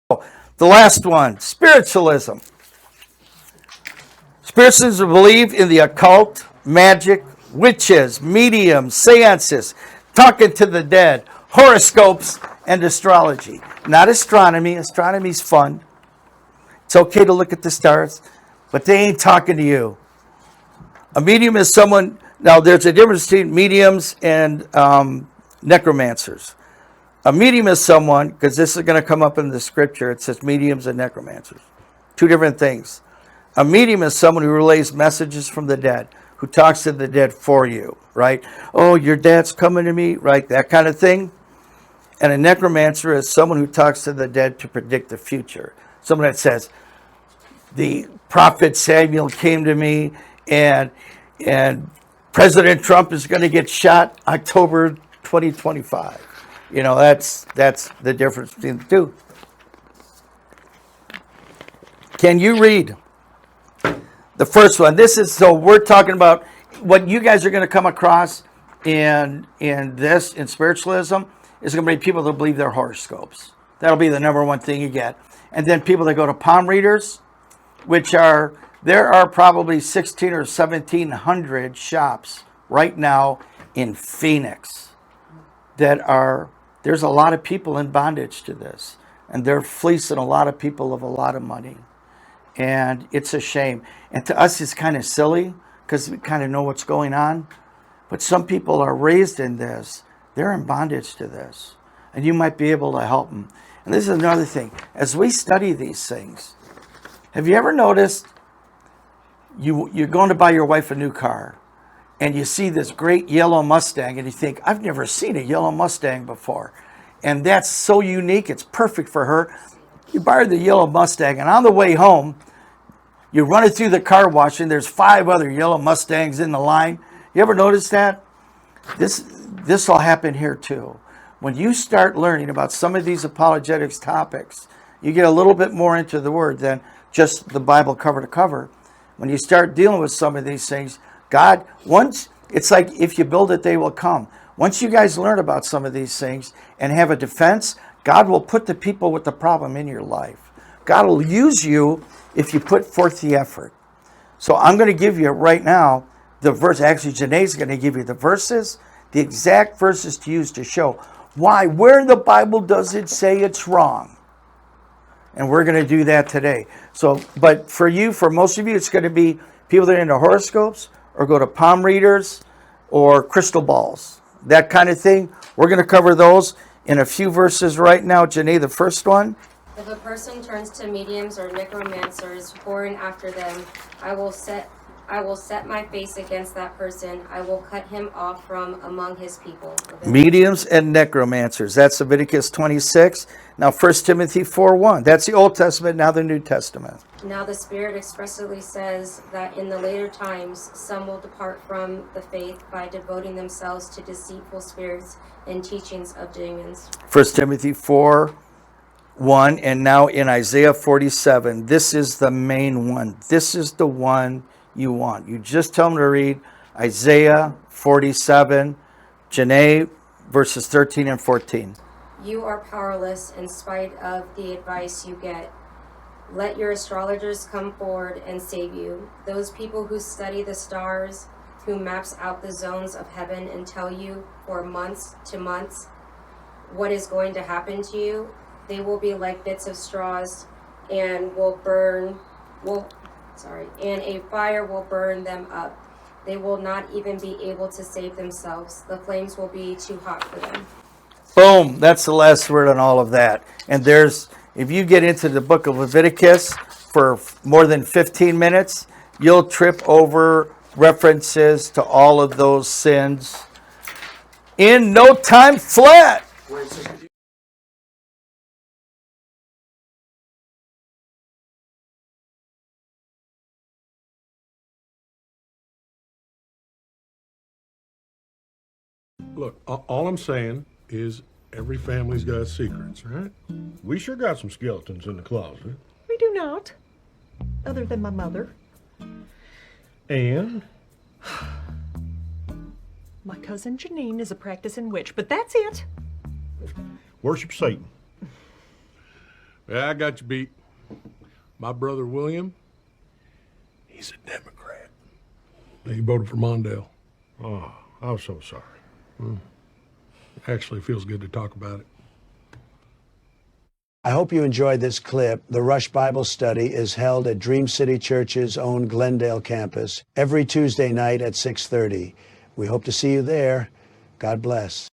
The last one, spiritualism. Spiritualists believe in the occult, magic, witches, mediums, seances, talking to the dead, horoscopes, and astrology. Not astronomy. Astronomy's fun. It's okay to look at the stars, but they ain't talking to you. A medium is someone, now there's a difference between mediums and necromancers. A medium is someone, because this is going to come up in the scripture, it says mediums and necromancers. Two different things. A medium is someone who relays messages from the dead, who talks to the dead for you, right? Oh, your dad's coming to me, right? That kind of thing. And a necromancer is someone who talks to the dead to predict the future. Someone that says, the prophet Samuel came to me, and President Trump is going to get shot October 2025. You know, that's the difference between the two. Can you read the first one? This is, so we're talking about what you guys are going to come across in spiritualism is going to be people that believe their horoscopes. That'll be the number one thing you get. And then people that go to palm readers, there are probably 1,600 or 1,700 shops right now in Phoenix there's a lot of people in bondage to this, and they're fleecing a lot of people of a lot of money. And it's a shame. And to us, it's kind of silly because we kind of know what's going on. But some people are raised in this. They're in bondage to this. And you might be able to help them. And this is another thing. As we study these things, have you ever noticed you're going to buy your wife a new car, and you see this great yellow Mustang, and you think, I've never seen a yellow Mustang before. And that's so unique. It's perfect for her. You buy her the yellow Mustang, and on the way home, you run it through the car wash, and there's 5 other yellow Mustangs in the line. You ever notice that? This will happen here too. When you start learning about some of these apologetics topics, you get a little bit more into the Word than just the Bible cover to cover. When you start dealing with some of these things, God, it's like if you build it, they will come. Once you guys learn about some of these things and have a defense, God will put the people with the problem in your life. God will use you if you put forth the effort. So I'm going to give you right now the verse. Actually, Janae's going to give you the verses, the exact verses to use to show why, where in the Bible does it say it's wrong. And we're going to do that today. So, but for most of you, it's going to be people that are into horoscopes, or go to palm readers, or crystal balls, that kind of thing. We're going to cover those in a few verses right now. Janae, the first one. If a person turns to mediums or necromancers, whoring after them, I will set my face against that person. I will cut him off from among his people. Mediums and necromancers. That's Leviticus 26. Now 1 Timothy 4:1. That's the Old Testament, now the New Testament. Now the Spirit expressly says that in the later times some will depart from the faith by devoting themselves to deceitful spirits and teachings of demons. 1 Timothy 4:1, and now in Isaiah 47. This is the main one. This is the one you want. You just tell them to read Isaiah 47, Janae, verses 13 and 14. You are powerless in spite of the advice you get. Let your astrologers come forward and save you. Those people who study the stars, who maps out the zones of heaven and tell you for months to months what is going to happen to you, they will be like bits of straws and and a fire will burn them up. They will not even be able to save themselves. The flames will be too hot for them. Boom. That's the last word on all of that. And if you get into the book of Leviticus for more than 15 minutes, you'll trip over references to all of those sins in no time flat. Look, all I'm saying is every family's got secrets, right? We sure got some skeletons in the closet. We do not, other than my mother. And? My cousin Janine is a practicing witch, but that's it. Worship Satan. Yeah, I got you beat. My brother William, he's a Democrat. He voted for Mondale. Oh, I'm so sorry. Actually feels good to talk about it. I hope you enjoyed this clip. The Rush Bible Study is held at Dream City Church's own Glendale campus every Tuesday night at 6:30. We hope to see you there. God bless.